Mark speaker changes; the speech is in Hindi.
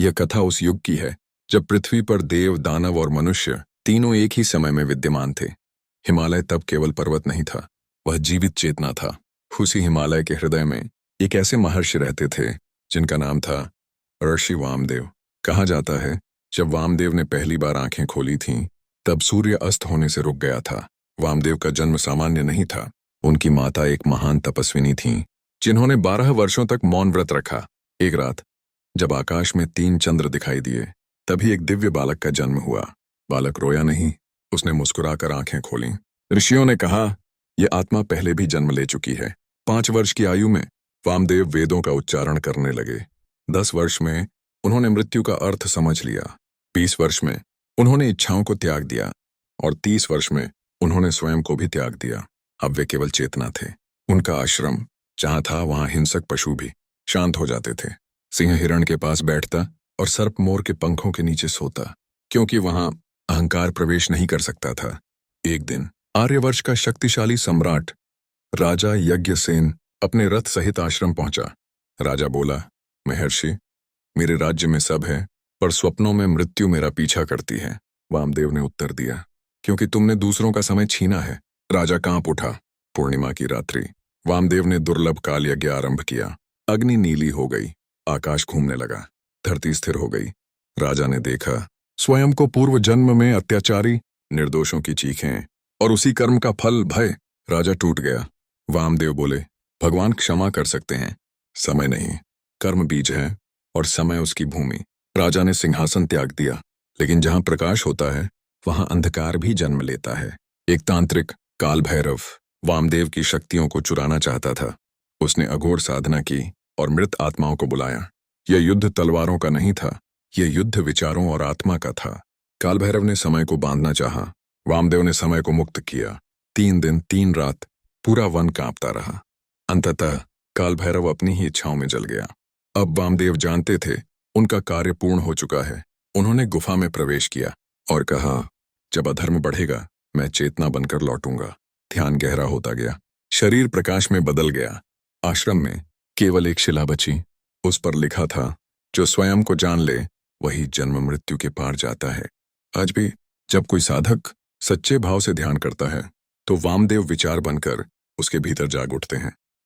Speaker 1: यह कथा उस युग की है जब पृथ्वी पर देव, दानव और मनुष्य तीनों एक ही समय में विद्यमान थे। हिमालय तब केवल पर्वत नहीं था, वह जीवित चेतना था। उसी हिमालय के हृदय में एक ऐसे महर्षि रहते थे जिनका नाम था ऋषि वामदेव। कहा जाता है जब वामदेव ने पहली बार आंखें खोली थीं, तब सूर्य अस्त होने से रुक गया था। वामदेव का जन्म सामान्य नहीं था। उनकी माता एक महान तपस्विनी थीं, जिन्होंने 12 वर्षों तक मौन व्रत रखा। एक रात जब आकाश में 3 चंद्र दिखाई दिए, तभी एक दिव्य बालक का जन्म हुआ। बालक रोया नहीं, उसने मुस्कुराकर आंखें खोलीं। ऋषियों ने कहा, यह आत्मा पहले भी जन्म ले चुकी है। 5 वर्ष की आयु में वामदेव वेदों का उच्चारण करने लगे। 10 वर्ष में उन्होंने मृत्यु का अर्थ समझ लिया। 20 वर्ष में उन्होंने इच्छाओं को त्याग दिया और 30 वर्ष में उन्होंने स्वयं को भी त्याग दिया। अब वे केवल चेतना थे। उनका आश्रम जहां था, वहां हिंसक पशु भी शांत हो जाते थे। सिंह हिरण के पास बैठता और सर्प मोर के पंखों के नीचे सोता, क्योंकि वहां अहंकार प्रवेश नहीं कर सकता था। एक दिन आर्यवर्ष का शक्तिशाली सम्राट राजा यज्ञसेन अपने रथ सहित आश्रम पहुंचा। राजा बोला, महर्षि, मेरे राज्य में सब है, पर स्वप्नों में मृत्यु मेरा पीछा करती है। वामदेव ने उत्तर दिया, क्योंकि तुमने दूसरों का समय छीना है। राजा कांप उठा। पूर्णिमा की रात्रि वामदेव ने दुर्लभ काल यज्ञ आरंभ किया। अग्नि नीली हो गई, आकाश घूमने लगा, धरती स्थिर हो गई। राजा ने देखा स्वयं को पूर्व जन्म में अत्याचारी, निर्दोषों की चीखें और उसी कर्म का फल भय। राजा टूट गया। वामदेव बोले, भगवान क्षमा कर सकते हैं, समय नहीं। कर्म बीज है और समय उसकी भूमि। राजा ने सिंहासन त्याग दिया, लेकिन जहां प्रकाश होता है वहां अंधकार भी जन्म लेता है। एक तांत्रिक काल भैरव वामदेव की शक्तियों को चुराना चाहता था। उसने अघोर साधना की और मृत आत्माओं को बुलाया। यह युद्ध तलवारों का नहीं था, यह युद्ध विचारों और आत्मा का था। काल भैरव ने समय को बांधना चाहा। वामदेव ने समय को मुक्त किया। 3 दिन 3 रात पूरा वन कांपता रहा। अंततः काल भैरव अपनी ही इच्छाओं में जल गया। अब वामदेव जानते थे उनका कार्य पूर्ण हो चुका है। उन्होंने गुफा में प्रवेश किया और कहा, जब अधर्म बढ़ेगा मैं चेतना बनकर लौटूंगा। ध्यान गहरा होता गया, शरीर प्रकाश में बदल गया। आश्रम में केवल एक शिला बची। उस पर लिखा था, जो स्वयं को जान ले वही जन्म मृत्यु के पार जाता है। आज भी जब कोई साधक सच्चे भाव से ध्यान करता है, तो वामदेव विचार बनकर उसके भीतर जाग उठते हैं।